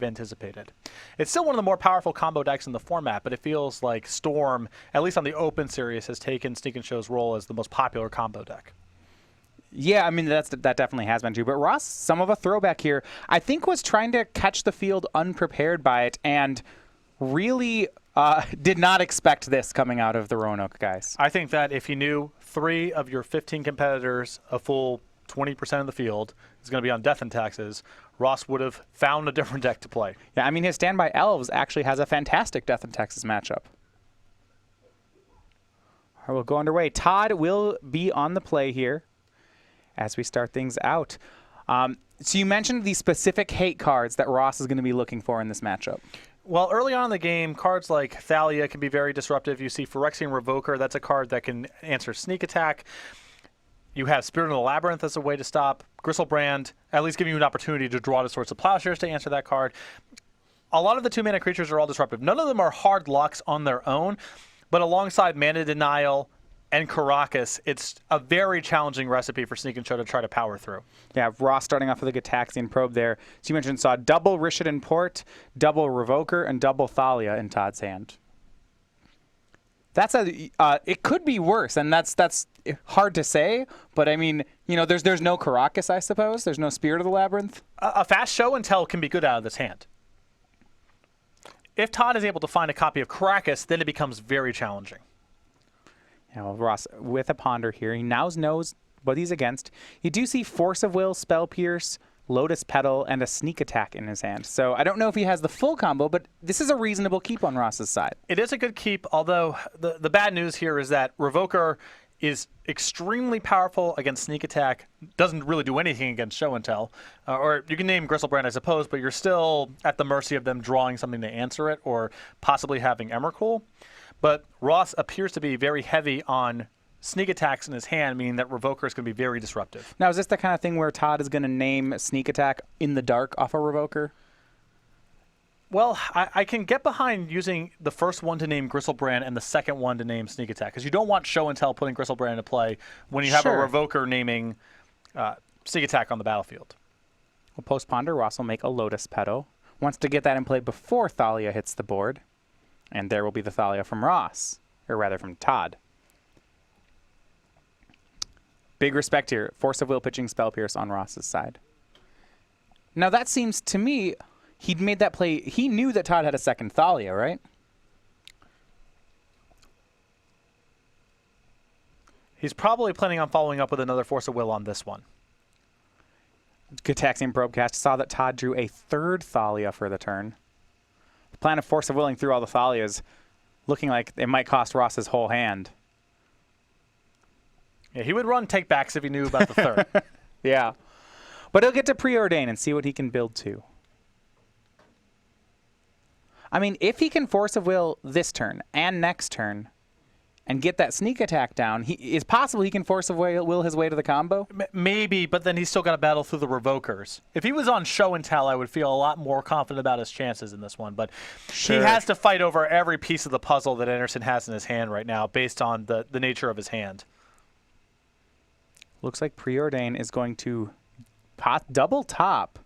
anticipated. It's still one of the more powerful combo decks in the format, but it feels like Storm, at least on the Open series, has taken Sneak and Show's role as the most popular combo deck. Yeah, I mean, that definitely has been true. But Ross, some of a throwback here, I think was trying to catch the field unprepared by it and really did not expect this coming out of the Roanoke guys. I think that if you knew 3 of your 15 competitors, a full 20% of the field, is going to be on Death and Taxes, Ross would have found a different deck to play. Yeah, I mean, his Standby Elves actually has a fantastic Death and Taxes matchup. All right, we'll go underway. Todd will be on the play here as we start things out. So you mentioned the specific hate cards that Ross is going to be looking for in this matchup. Well, early on in the game, cards like Thalia can be very disruptive. You see Phyrexian Revoker, that's a card that can answer sneak attack. You have Spirit of the Labyrinth as a way to stop Gristlebrand, at least giving you an opportunity to draw the Swords of Plowshares to answer that card. A lot of the 2-mana creatures are all disruptive. None of them are hard locks on their own, but alongside Mana Denial and Karakas, it's a very challenging recipe for Sneak and Show to try to power through. Yeah, Ross starting off with a Gitaxian Probe there. So you mentioned saw double Rishadan Port, double Revoker, and double Thalia in Todd's hand. That's it could be worse, and that's hard to say. But I mean, you know, there's no Karakas, I suppose. There's no Spirit of the Labyrinth. A fast Show and Tell can be good out of this hand. If Todd is able to find a copy of Karakas, then it becomes very challenging. Yeah, well, Ross with a Ponder here. He now knows what he's against. You do see Force of Will, Spell Pierce, Lotus Petal, and a Sneak Attack in his hand. So I don't know if he has the full combo, but this is a reasonable keep on Ross's side. It is a good keep, although the bad news here is that Revoker is extremely powerful against Sneak Attack, doesn't really do anything against Show and Tell. Or you can name Gristlebrand, I suppose, but you're still at the mercy of them drawing something to answer it or possibly having Emrakul. But Ross appears to be very heavy on sneak attacks in his hand, meaning that Revoker is going to be very disruptive. Now, is this the kind of thing where Todd is going to name Sneak Attack in the dark off a Revoker? Well, I can get behind using the first one to name Gristlebrand and the second one to name Sneak Attack, because you don't want Show and Tell putting Gristlebrand into play when you have a Revoker naming Sneak Attack on the battlefield. Well, post-Ponder, Ross will make a Lotus Petal. Wants to get that in play before Thalia hits the board. And there will be the Thalia from Ross, or rather from Todd. Big respect here. Force of Will pitching Spell Pierce on Ross's side. Now that seems to me, he'd made that play. He knew that Todd had a second Thalia, right? He's probably planning on following up with another Force of Will on this one. Gitaxian Probecast saw that Todd drew a third Thalia for the turn. The plan of Force of Willing through all the Thalias, looking like it might cost Ross his whole hand. Yeah, he would run take-backs if he knew about the third. Yeah. But he'll get to Preordain and see what he can build to. I mean, if he can Force of Will this turn and next turn and get that Sneak Attack down, it's possible he can Force of Will his way to the combo? Maybe, but then he's still got to battle through the Revokers. If he was on Show and Tell, I would feel a lot more confident about his chances in this one. But he has to fight over every piece of the puzzle that Anderson has in his hand right now based on the nature of his hand. Looks like Preordain is going to double top.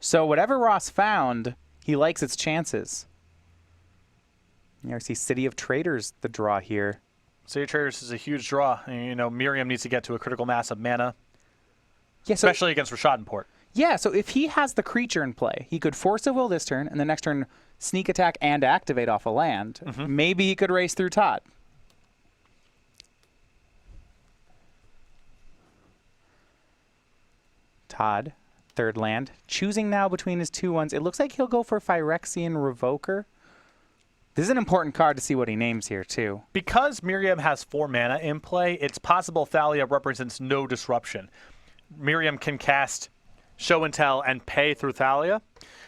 So whatever Ross found, he likes its chances. You see City of Traders, the draw here. City of Traders is a huge draw. And, you know, Merriam needs to get to a critical mass of mana, yeah, so especially against Rishadan Port. Yeah, so if he has the creature in play, he could Force of Will this turn, and the next turn Sneak Attack and activate off a land. Maybe he could race through Todd. Todd, third land. Choosing now between his 2/1s. It looks like he'll go for Phyrexian Revoker. This is an important card to see what he names here, too. Because Merriam has 4 mana in play, it's possible Thalia represents no disruption. Merriam can cast Show and Tell and pay through Thalia.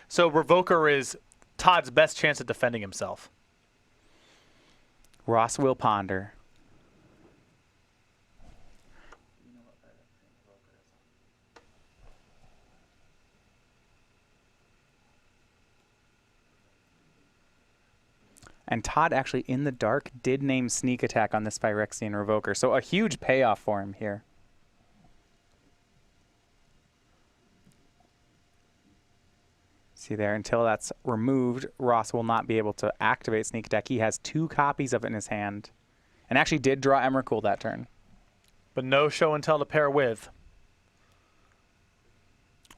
So Revoker is Todd's best chance at defending himself. Ross will ponder. And Todd actually, in the dark, did name Sneak Attack on this Phyrexian Revoker. So a huge payoff for him here. See there, until that's removed, Ross will not be able to activate Sneak Attack. He has 2 copies of it in his hand, and actually did draw Emrakul that turn. But no show and tell to pair with.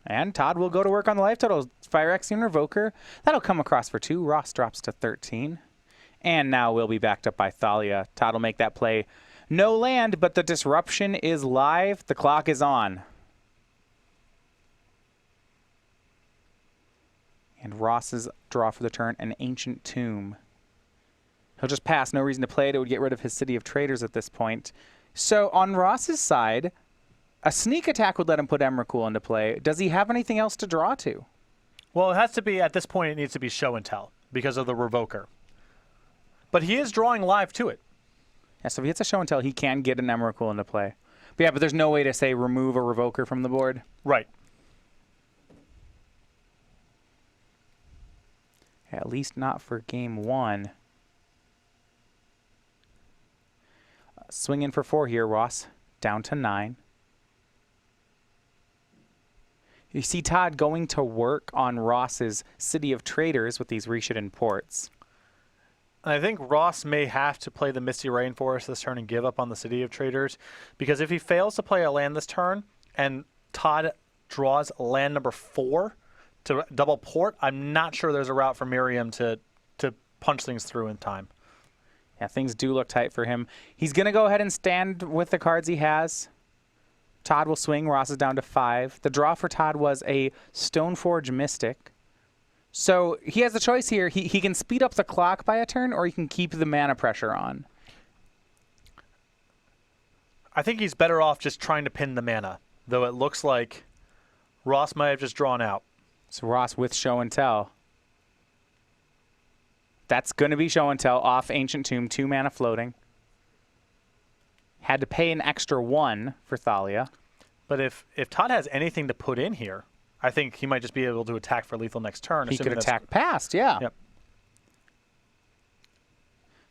And Todd will go to work on the life total. Phyrexian Revoker. That'll come across for 2. Ross drops to 13. And now we'll be backed up by Thalia. Todd will make that play. No land, but the disruption is live. The clock is on. And Ross's draw for the turn, an Ancient Tomb. He'll just pass. No reason to play it. It would get rid of his City of Traders at this point. So on Ross's side, a Sneak Attack would let him put Emrakul into play. Does he have anything else to draw to? Well, it has to be, at this point, it needs to be show and tell because of the Revoker. But he is drawing live to it. Yeah, so if he hits a show and tell, he can get an Emrakul into play. But yeah, but there's no way to, say, remove a Revoker from the board. Right. At least not for game 1. Swing in for 4 here, Ross. Down to 9. You see Todd going to work on Ross's City of Traders with these Rishadan ports. And I think Ross may have to play the Misty Rainforest this turn and give up on the City of Traders, because if he fails to play a land this turn and Todd draws land number 4 to double port, I'm not sure there's a route for Merriam to punch things through in time. Yeah, things do look tight for him. He's going to go ahead and stand with the cards he has. Todd will swing. Ross is down to 5. The draw for Todd was a Stoneforge Mystic. So he has a choice here. He can speed up the clock by a turn, or he can keep the mana pressure on. I think he's better off just trying to pin the mana, though it looks like Ross might have just drawn out. So Ross with show and tell. That's going to be show and tell off Ancient Tomb, 2 mana floating. Had to pay an extra 1 for Thalia. But if Todd has anything to put in here, I think he might just be able to attack for lethal next turn. He could attack past, yeah. Yep.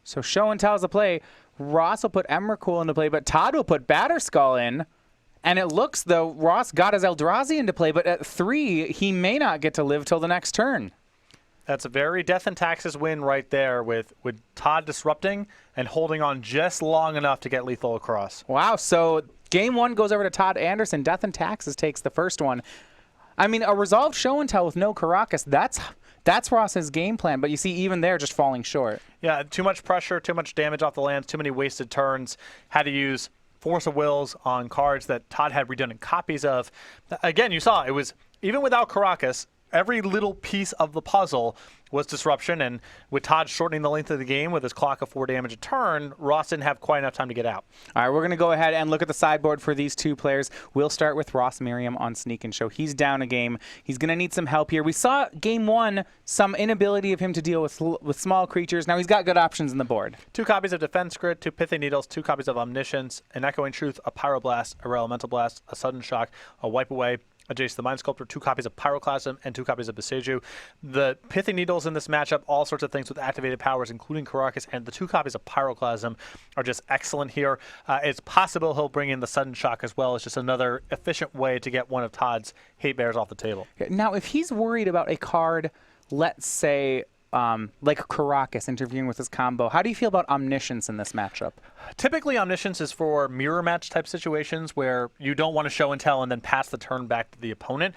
So show and tell is a play. Ross will put Emrakul into play, but Todd will put Batterskull in. And it looks, though, Ross got his Eldrazi into play, but at 3, he may not get to live till the next turn. That's a very Death and Taxes win right there with Todd disrupting and holding on just long enough to get lethal across. Wow, so game 1 goes over to Todd Anderson. Death and Taxes takes the first one. I mean, a resolved show and tell with no Caracas, that's Ross's game plan, but you see even there just falling short. Yeah, too much pressure, too much damage off the lands, too many wasted turns. Had to use Force of Wills on cards that Todd had redundant copies of. Again, you saw it was, even without Caracas, every little piece of the puzzle was disruption, and with Todd shortening the length of the game with his clock of 4 damage a turn, Ross didn't have quite enough time to get out. All right, we're going to go ahead and look at the sideboard for these 2 players. We'll start with Ross Merriam on Sneak and Show. He's down a game. He's going to need some help here. We saw game 1, some inability of him to deal with small creatures. Now he's got good options in the board. 2 copies of Defense Grid, 2 Pithy Needles, 2 copies of Omniscience, an Echoing Truth, a Pyroblast, a Rare Elemental Blast, a Sudden Shock, a Wipe Away, a Jace the Mind Sculptor, 2 copies of Pyroclasm, and 2 copies of Beseju. The Pithy Needles in this matchup, all sorts of things with activated powers, including Caracas, and the 2 copies of Pyroclasm are just excellent here. It's possible he'll bring in the Sudden Shock as well. It's just another efficient way to get one of Todd's hate bears off the table. Now, if he's worried about a card, let's say, like Caracas interfering with his combo, how do you feel about Omniscience in this matchup? Typically, Omniscience is for mirror match type situations where you don't want to show and tell and then pass the turn back to the opponent.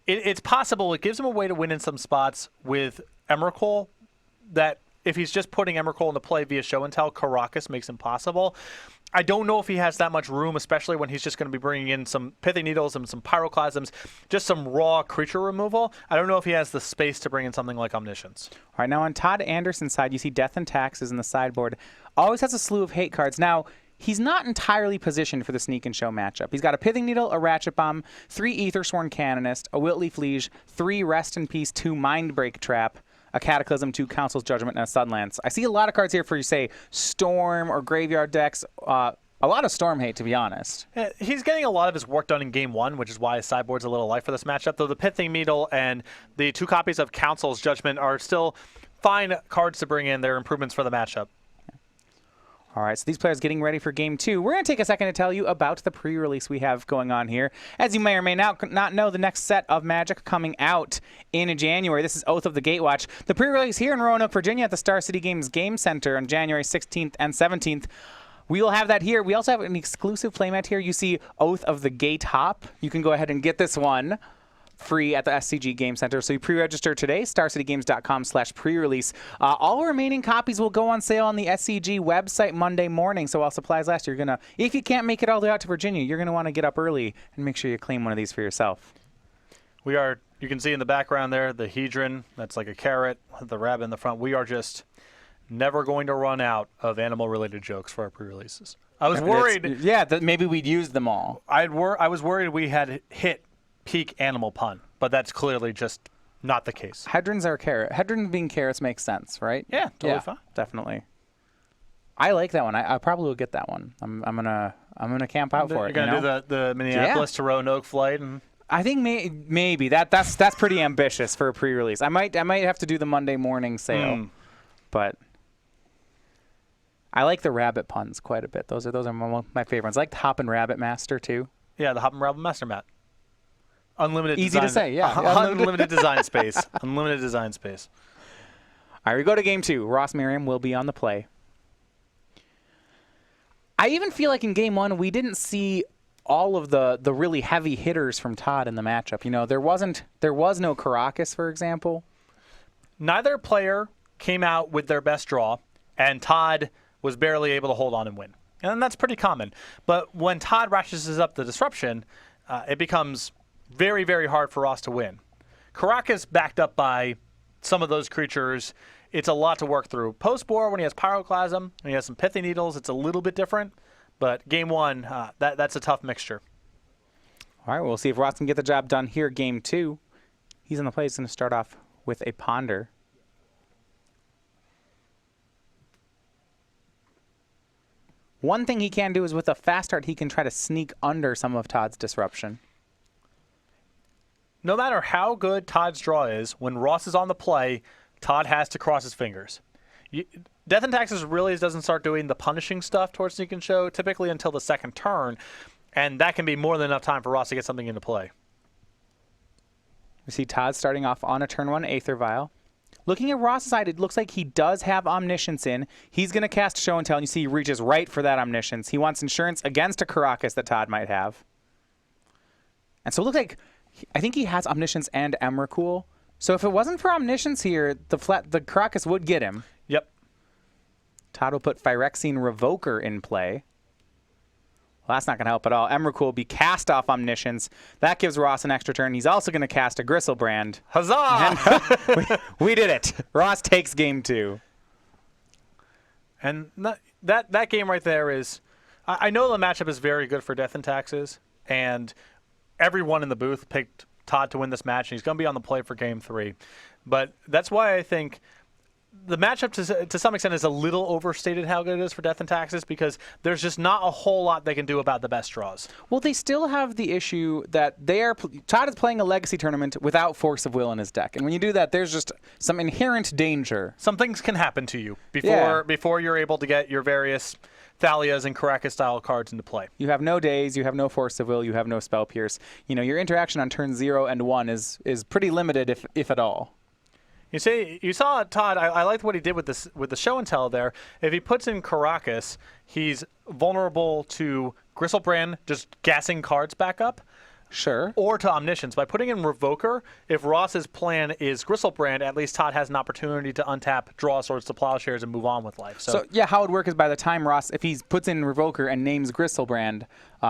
It's possible. It gives him a way to win in some spots with Emrakul that if he's just putting Emrakul into play via show and tell, Caracas makes impossible. I don't know if he has that much room, especially when he's just going to be bringing in some Pithy Needles and some Pyroclasms, just some raw creature removal. I don't know if he has the space to bring in something like Omniscience. All right, now on Todd Anderson's side, you see Death and Taxes in the sideboard. Always has a slew of hate cards. Now, he's not entirely positioned for the Sneak and Show matchup. He's got a Pithing Needle, a Ratchet Bomb, 3 Aethersworn Canonist, a Wiltleaf Liege, 3 Rest in Peace, 2 Mindbreak Trap, a Cataclysm, 2 Council's Judgment, and a Sunlance. I see a lot of cards here for, say, Storm or Graveyard decks. A lot of Storm hate, to be honest. He's getting a lot of his work done in game 1, which is why his sideboard's a little light for this matchup, though the Pithing Needle and the 2 copies of Council's Judgment are still fine cards to bring in. They're improvements for the matchup. All right, so these players getting ready for game 2. We're going to take a second to tell you about the pre-release we have going on here. As you may or may not know, the next set of Magic coming out in January. This is Oath of the Gatewatch. The pre-release here in Roanoke, Virginia at the Star City Games Game Center on January 16th and 17th. We will have that here. We also have an exclusive playmat here. You see Oath of the Gate Hop. You can go ahead and get this one free at the SCG Game Center. So you pre-register today, starcitygames.com/pre-release. All remaining copies will go on sale on the SCG website Monday morning. So while supplies last, you're going to, if you can't make it all the way out to Virginia, you're going to want to get up early and make sure you claim one of these for yourself. You can see in the background there, the hedron, that's like a carrot, the rabbit in the front. We are just never going to run out of animal-related jokes for our pre-releases. I was worried. That maybe we'd use them all. I was worried we had hit peak animal pun, but that's clearly just not the case. Hedrons are carrot. Hedron being carrots makes sense, right? Yeah, totally fine. Definitely. I like that one. I probably will get that one. I'm gonna camp out for it. You're gonna do the Minneapolis to Roanoke flight, and I think maybe that's pretty ambitious for a pre-release. I might have to do the Monday morning sale, but I like the rabbit puns quite a bit. Those are my favorites. I like the Hop and Rabbit Master too. Yeah, the Hop and Rabbit Master Mat. Unlimited Easy design. to say, yeah. Unlimited design space. Unlimited design space. All right, we go to game 2. Ross Merriam will be on the play. I even feel like in game 1 we didn't see all of the really heavy hitters from Todd in the matchup. You know, there was no Caracas, for example. Neither player came out with their best draw, and Todd was barely able to hold on and win. And that's pretty common. But when Todd ratchets up the disruption, it becomes very, very hard for Ross to win. Caracas backed up by some of those creatures. It's a lot to work through. Post-board, when he has Pyroclasm, and he has some Pithy Needles, it's a little bit different. But game 1, that's a tough mixture. All right, we'll see if Ross can get the job done here. Game 2, he's on the play. He's going to start off with a Ponder. One thing he can do is with a Fast Start, he can try to sneak under some of Todd's disruption. No matter how good Todd's draw is, when Ross is on the play, Todd has to cross his fingers. Death and Taxes really doesn't start doing the punishing stuff towards Sneak and Show typically until the second turn, and that can be more than enough time for Ross to get something into play. We see Todd starting off on a turn 1 Aether Vial. Looking at Ross's side, it looks like he does have Omniscience in. He's going to cast Show and Tell, and you see he reaches right for that Omniscience. He wants insurance against a Caracas that Todd might have. And so it looks like, I think he has Omniscience and Emrakul. So if it wasn't for Omniscience here, the Caracas would get him. Yep. Todd will put Phyrexian Revoker in play. Well, that's not going to help at all. Emrakul will be cast off Omniscience. That gives Ross an extra turn. He's also going to cast a Gristlebrand. Huzzah! we did it. Ross takes game 2. And that game right there is, I know the matchup is very good for Death and Taxes, and everyone in the booth picked Todd to win this match, and he's going to be on the play for game 3. But that's why I think the matchup to some extent is a little overstated how good it is for Death and Taxes, because there's just not a whole lot they can do about the best draws. Well, they still have the issue that Todd is playing a Legacy tournament without Force of Will in his deck. And when you do that, there's just some inherent danger. Some things can happen to you before you're able to get your various Thalias and Caracas-style cards into play. You have no Daze, you have no Force of Will, you have no Spell Pierce. You know, your interaction on turn 0 and 1 is pretty limited, if at all. You saw Todd. I liked what he did with the Show and Tell there. If he puts in Caracas, he's vulnerable to Gristlebrand just gassing cards back up. Sure. Or to Omniscience. By putting in Revoker, if Ross's plan is Gristlebrand, at least Todd has an opportunity to untap, draw Swords to Plowshares, and move on with life. So yeah, how it would work is by the time Ross, if he puts in Revoker and names Gristlebrand,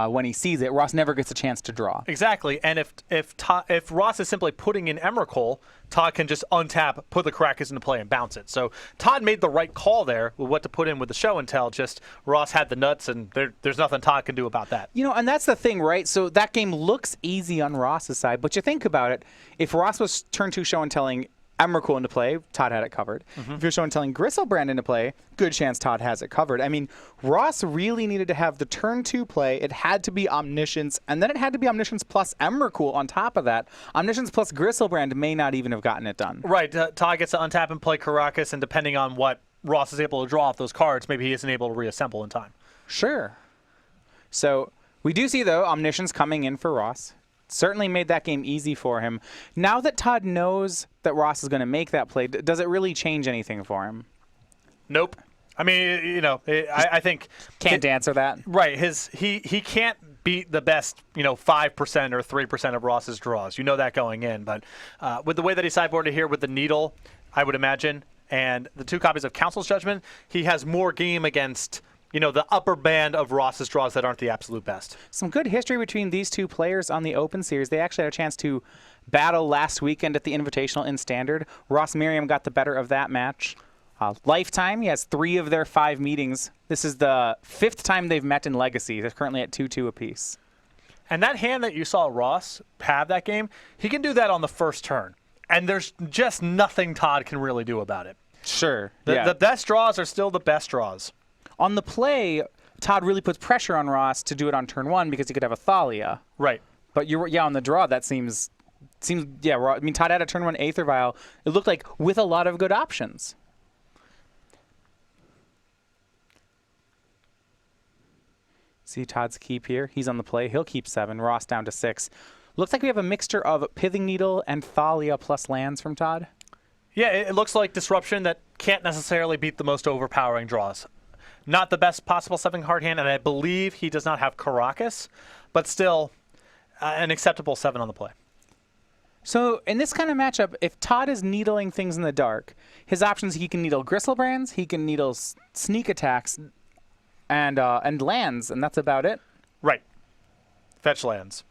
when he sees it, Ross never gets a chance to draw. Exactly. And if Ross is simply putting in Emrakul, Todd can just untap, put the Caracas into play, and bounce it. So Todd made the right call there with what to put in with the Show and Tell. Just Ross had the nuts, and there's nothing Todd can do about that. You know, and that's the thing, right? So that game looks easy on Ross's side, but you think about it, if Ross was turn 2 Show and Telling Emrakul into play, Todd had it covered. If you're Show and Telling Gristlebrand into play, good chance Todd has it covered. I mean, Ross really needed to have the turn 2 play. It had to be Omniscience, and then it had to be Omniscience plus Emrakul on top of that. Omniscience plus Gristlebrand may not even have gotten it done. Right. Todd gets to untap and play Caracas, and depending on what Ross is able to draw off those cards, maybe he isn't able to reassemble in time. Sure. So we do see, though, Omniscience coming in for Ross. Certainly made that game easy for him. Now that Todd knows that Ross is going to make that play, does it really change anything for him? Nope. I mean, you know, I think can't answer that. Right. He can't beat the best, 5% or 3% of Ross's draws. You know that going in. But with the way that he sideboarded here with the Needle, I would imagine, and the 2 copies of Council's Judgment, he has more game against, the upper band of Ross's draws that aren't the absolute best. Some good history between these 2 players on the Open Series. They actually had a chance to battle last weekend at the Invitational in Standard. Ross Merriam got the better of that match. Lifetime, he has 3 of their 5 meetings. This is the 5th time they've met in Legacy. They're currently at 2-2 apiece. And that hand that you saw Ross have that game, he can do that on the first turn. And there's just nothing Todd can really do about it. Sure. The best draws are still the best draws. On the play, Todd really puts pressure on Ross to do it on turn 1 because he could have a Thalia. Right. But on the draw, that seems I mean, Todd had a turn 1 Aether Vial. It looked like with a lot of good options. See Todd's keep here. He's on the play. He'll keep 7. Ross down to 6. Looks like we have a mixture of Pithing Needle and Thalia plus lands from Todd. Yeah, it looks like Disruption that can't necessarily beat the most overpowering draws. Not the best possible 7-card hand, and I believe he does not have Caracas, but still an acceptable 7 on the play. So in this kind of matchup, if Todd is needling things in the dark, his options, he can needle Gristlebrands, he can needle sneak attacks, and lands, and that's about it. Right. Fetch lands.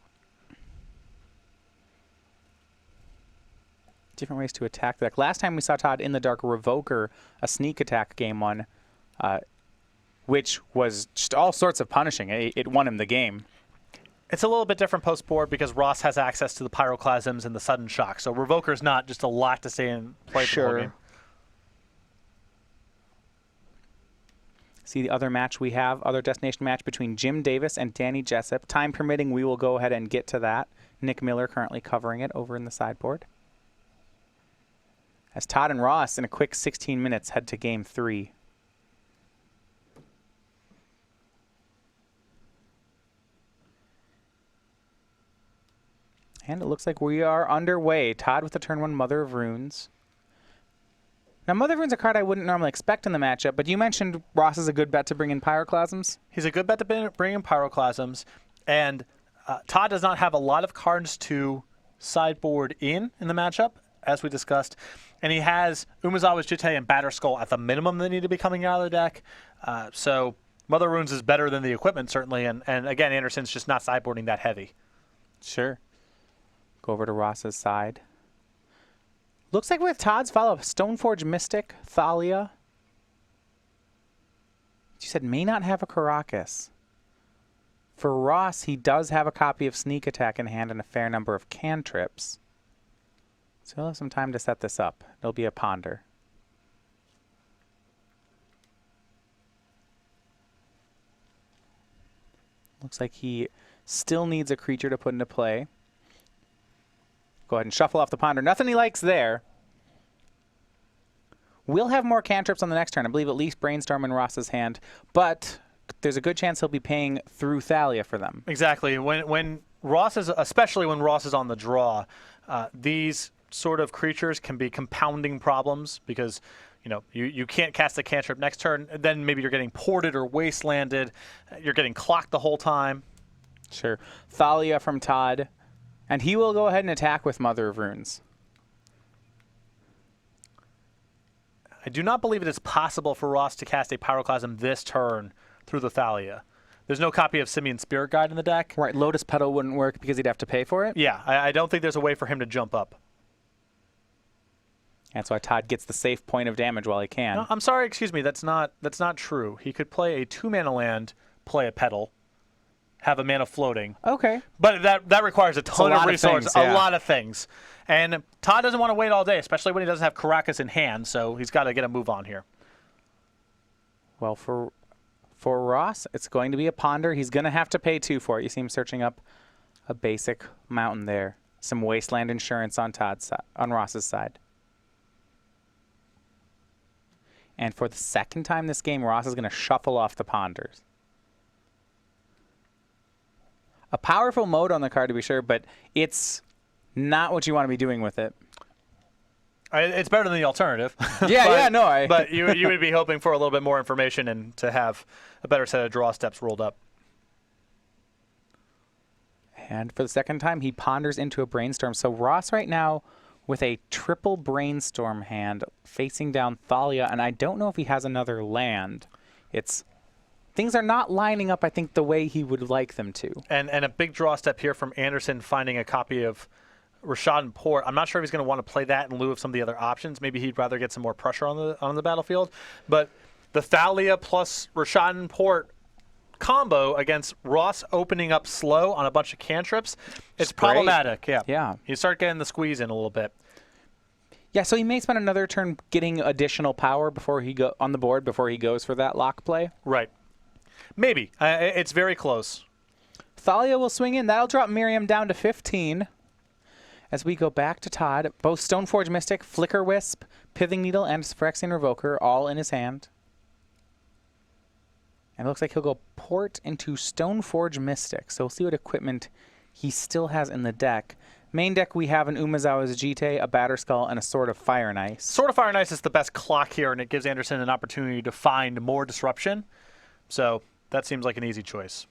Different ways to attack the deck. Last time we saw Todd in the dark Revoker a sneak attack game 1, which was just all sorts of punishing. It won him the game. It's a little bit different post-board because Ross has access to the Pyroclasms and the Sudden Shock, so Revoker's not just a lot to stay in play for the whole game. See the other match we have, other destination match between Jim Davis and Danny Jessup. Time permitting, we will go ahead and get to that. Nick Miller currently covering it over in the sideboard. As Todd and Ross, in a quick 16 minutes, head to game 3. And it looks like we are underway. Todd with the turn 1 Mother of Runes. Now, Mother of Rune's a card I wouldn't normally expect in the matchup, but you mentioned Ross is a good bet to bring in Pyroclasms. He's a good bet to bring in Pyroclasms, and Todd does not have a lot of cards to sideboard in the matchup, as we discussed, and he has Umezawa's Jitte and Batterskull at the minimum that need to be coming out of the deck. So Mother of Runes is better than the equipment, certainly, and again, Anderson's just not sideboarding that heavy. Sure. Go over to Ross's side. Looks like with Todd's follow-up, Stoneforge Mystic, Thalia. You said may not have a Caracas. For Ross, he does have a copy of Sneak Attack in hand and a fair number of cantrips. So he'll have some time to set this up. It'll be a ponder. Looks like he still needs a creature to put into play. Go ahead and shuffle off the ponder. Nothing he likes there. We'll have more cantrips on the next turn. I believe at least Brainstorm in Ross's hand. But there's a good chance he'll be paying through Thalia for them. Exactly. When Ross is, especially when Ross is on the draw, these sort of creatures can be compounding problems because you can't cast a cantrip next turn. Then maybe you're getting ported or wastelanded. You're getting clocked the whole time. Sure. Thalia from Todd. And he will go ahead and attack with Mother of Runes. I do not believe it is possible for Ross to cast a Pyroclasm this turn through the Thalia. There's no copy of Simian Spirit Guide in the deck. Right, Lotus Petal wouldn't work because he'd have to pay for it? Yeah, I don't think there's a way for him to jump up. That's why Todd gets the safe point of damage while he can. No, I'm sorry, excuse me, that's not true. He could play a 2-mana land, play a Petal, have a mana floating. Okay. But that requires a ton of resources, a lot of things. And Todd doesn't want to wait all day, especially when he doesn't have Caracas in hand, so he's got to get a move on here. Well, for Ross, it's going to be a ponder. He's going to have to pay 2 for it. You see him searching up a basic mountain there. Some wasteland insurance on Ross's side. And for the second time this game, Ross is going to shuffle off the Ponders. A powerful mode on the card, to be sure, but it's not what you want to be doing with it. It's better than the alternative. But you would be hoping for a little bit more information and to have a better set of draw steps rolled up. And for the second time, he ponders into a Brainstorm. So Ross right now with a triple Brainstorm hand facing down Thalia, and I don't know if he has another land. Things are not lining up, I think, the way he would like them to. And a big draw step here from Anderson finding a copy of Rashad and Port. I'm not sure if he's going to want to play that in lieu of some of the other options. Maybe he'd rather get some more pressure on the battlefield. But the Thalia plus Rashad and Port combo against Ross opening up slow on a bunch of cantrips, it's problematic. Yeah. You start getting the squeeze in a little bit. Yeah, so he may spend another turn getting additional power before he on the board before he goes for that lock play. Right. Maybe. It's very close. Thalia will swing in. That'll drop Merriam down to 15. As we go back to Todd, both Stoneforge Mystic, Flicker Wisp, Pithing Needle, and Phyrexian Revoker all in his hand. And it looks like he'll go Port into Stoneforge Mystic. So we'll see what equipment he still has in the deck. Main deck, we have an Umezawa's Jite, a Batterskull, and a Sword of Fire and Ice. Sword of Fire and Ice is the best clock here, and it gives Anderson an opportunity to find more disruption. So that seems like an easy choice.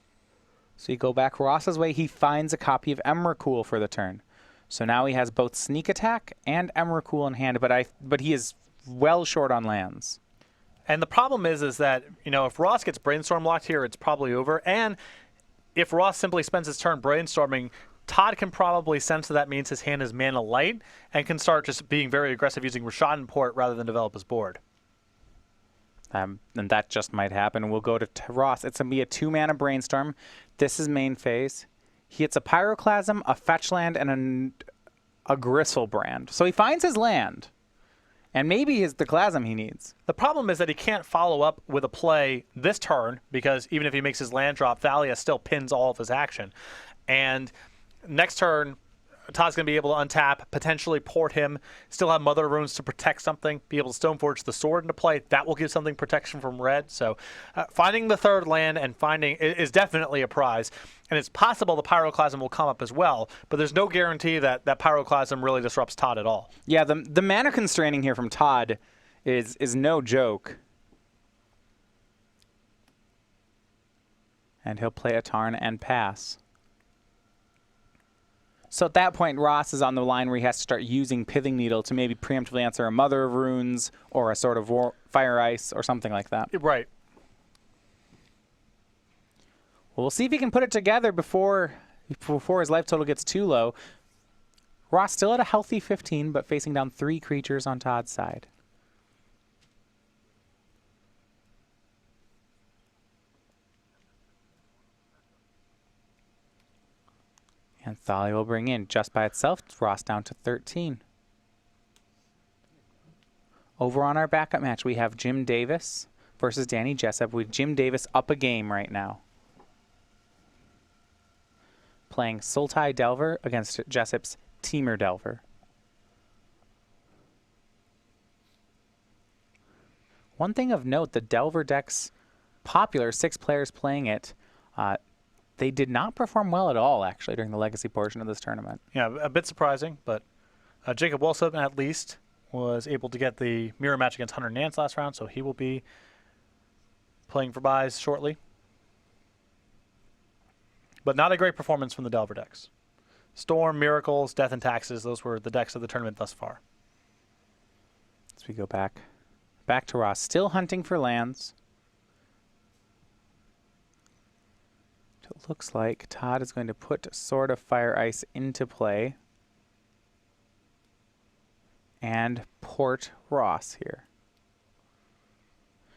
So you go back Ross's way. He finds a copy of Emrakul for the turn. So now he has both Sneak Attack and Emrakul in hand, but he is well short on lands. And the problem is that, if Ross gets Brainstorm locked here, it's probably over. And if Ross simply spends his turn brainstorming, Todd can probably sense that means his hand is mana light and can start just being very aggressive using Rashad and Port rather than develop his board. And that just might happen. We'll go to Ross. It's going to be a 2-mana Brainstorm. This is main phase. He hits a Pyroclasm, a Fetch Land, and a Gristlebrand. So he finds his land. And maybe the Clasm he needs. The problem is that he can't follow up with a play this turn because even if he makes his land drop, Thalia still pins all of his action. And next turn, Todd's going to be able to untap, potentially port him, still have Mother Runes to protect something, be able to Stoneforge the sword into play. That will give something protection from red. So finding the third land and finding is definitely a prize. And it's possible the Pyroclasm will come up as well, but there's no guarantee that Pyroclasm really disrupts Todd at all. Yeah, the mana constraining here from Todd is no joke. And he'll play a Tarn and pass. So at that point, Ross is on the line where he has to start using Pithing Needle to maybe preemptively answer a Mother of Runes or a Sword of Fire Ice or something like that. Right. Well, we'll see if he can put it together before his life total gets too low. Ross still at a healthy 15, but facing down 3 creatures on Todd's side. And Thalia will bring in, just by itself, Ross down to 13. Over on our backup match, we have Jim Davis versus Danny Jessup, with Jim Davis up a game right now. Playing Sultai Delver against Jessup's Temur Delver. One thing of note, the Delver deck's popular, 6 players playing it, they did not perform well at all, actually, during the Legacy portion of this tournament. Yeah, a bit surprising, but Jacob Wilson, at least, was able to get the mirror match against Hunter Nance last round, so he will be playing for buys shortly. But not a great performance from the Delver decks. Storm, Miracles, Death, and Taxes, those were the decks of the tournament thus far. As we go back to Ross, still hunting for lands. It looks like Todd is going to put Sword of Fire Ice into play and port Ross here.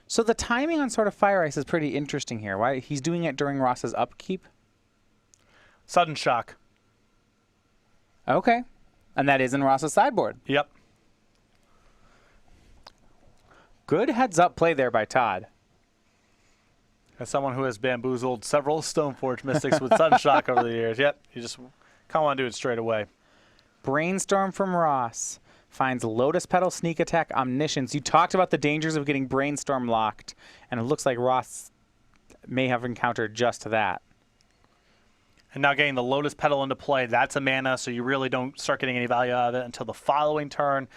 So the timing on Sword of Fire Ice is pretty interesting here. Why he's doing it during Ross's upkeep? Sudden shock. Okay. And that is in Ross's sideboard. Yep. Good heads-up play there by Todd. As someone who has bamboozled several Stoneforge Mystics with Sudden Shock over the years. Yep, you just kind of want to do it straight away. Brainstorm from Ross. finds Lotus Petal, Sneak Attack, Omniscience. You talked about the dangers of getting Brainstorm locked, and it looks like Ross may have encountered just that. And now getting the Lotus Petal into play, that's a mana, so you really don't start getting any value out of it until the following turn.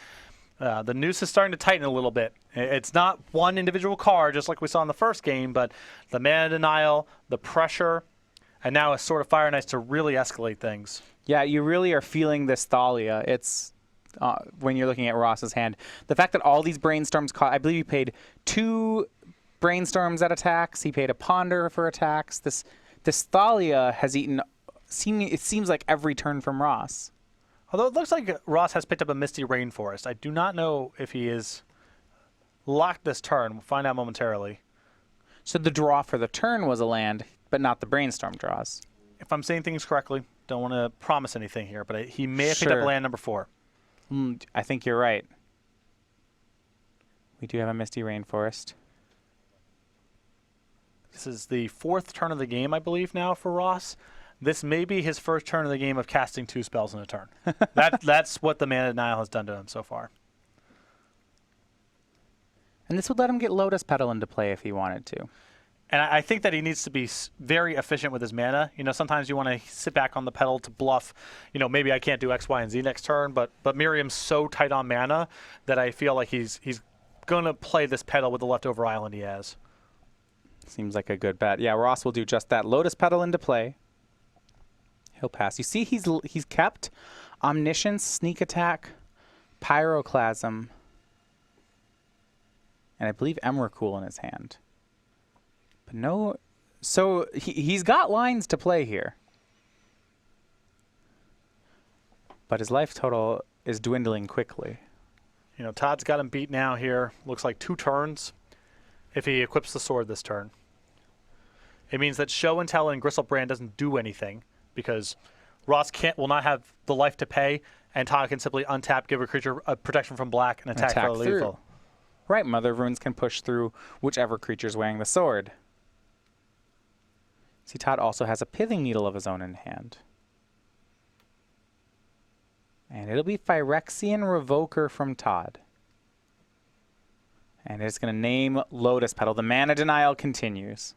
The noose is starting to tighten a little bit. It's not one individual card, just like we saw in the first game, but the mana denial, the pressure, and now a Sword of Fire and Ice to really escalate things. Yeah, you really are feeling this Thalia. It's when you're looking at Ross's hand. The fact that all these Brainstorms I believe he paid 2 Brainstorms at attacks. He paid a Ponder for attacks. This Thalia has eaten, it seems like every turn from Ross. Although it looks like Ross has picked up a Misty Rainforest. I do not know if he is locked this turn. We'll find out momentarily. So the draw for the turn was a land, but not the Brainstorm draws. If I'm saying things correctly, don't want to promise anything here, but he may have picked up land number 4. I think you're right. We do have a Misty Rainforest. This is the 4th turn of the game, I believe, now for Ross. This may be his first turn of the game of casting 2 spells in a turn. That's what the mana denial has done to him so far. And this would let him get Lotus Petal into play if he wanted to. And I think that he needs to be very efficient with his mana. You know, sometimes you want to sit back on the pedal to bluff. You know, maybe I can't do X, Y, and Z next turn, but Merriam's so tight on mana that I feel like he's going to play this pedal with the leftover island he has. Seems like a good bet. Yeah, Ross will do just that. Lotus Petal into play. He'll pass. You see he's kept Omniscience, Sneak Attack, Pyroclasm, and I believe Emrakul in his hand. But no, so he's got lines to play here. But his life total is dwindling quickly. You know, Todd's got him beat now here. Looks like 2 turns if he equips the sword this turn. It means that Show and Tell and Gristlebrand doesn't do anything because Ross will not have the life to pay, and Todd can simply untap, give a creature a protection from black, and attack for lethal. Right, Mother of Runes can push through whichever creature's wearing the sword. See, Todd also has a Pithing Needle of his own in hand. And it'll be Phyrexian Revoker from Todd. And it's going to name Lotus Petal. The mana denial continues.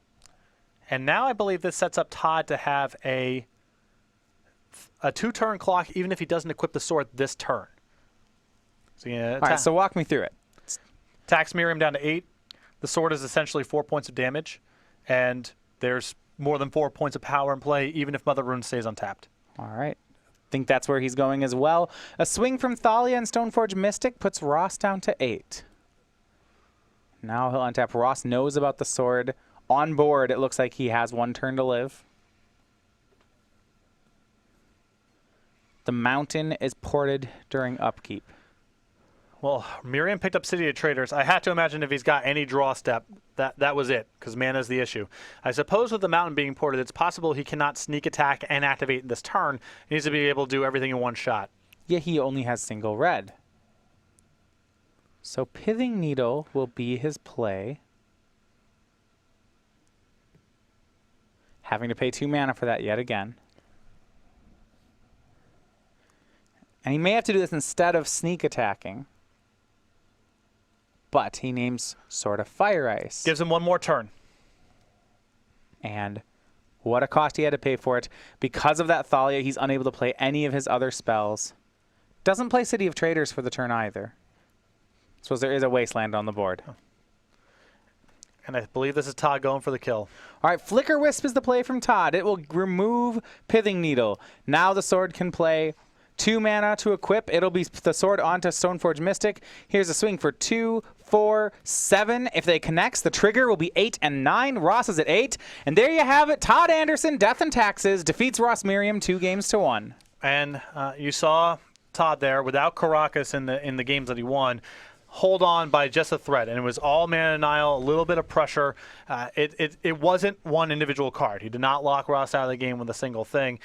And now I believe this sets up Todd to have a 2-turn clock, even if he doesn't equip the sword this turn. So, all right, so walk me through it. Attacks Merriam down to 8. The sword is essentially 4 points of damage, and there's more than 4 points of power in play, even if Mother Rune stays untapped. All right. Think that's where he's going as well. A swing from Thalia and Stoneforge Mystic puts Ross down to 8. Now he'll untap. Ross knows about the sword. On board, it looks like he has 1 turn to live. The mountain is ported during upkeep. Well, Merriam picked up City of Traders. I have to imagine if he's got any draw step, that was it, because mana's the issue. I suppose with the mountain being ported, it's possible he cannot sneak attack and activate this turn. He needs to be able to do everything in one shot. Yeah, he only has single red. So Pithing Needle will be his play. Having to pay 2 mana for that yet again. And he may have to do this instead of sneak attacking. But he names Sword of Fire Ice. Gives him 1 more turn. And what a cost he had to pay for it. Because of that Thalia, he's unable to play any of his other spells. Doesn't play City of Traders for the turn either. I suppose there is a Wasteland on the board. Oh. And I believe this is Todd going for the kill. All right, Flicker Wisp is the play from Todd. It will remove Pithing Needle. Now the sword can play 2 mana to equip. It'll be the sword onto Stoneforge Mystic. Here's a swing for 2, 4, 7. If they connects, the trigger will be 8 and 9. Ross is at 8. And there you have it. Todd Anderson, Death and Taxes, defeats Ross Merriam 2-1. And you saw Todd there without Caracas in the games that he won. Hold on by just a thread, and it was all mana denial, a little bit of pressure. It wasn't one individual card. He did not lock Ross out of the game with a single thing.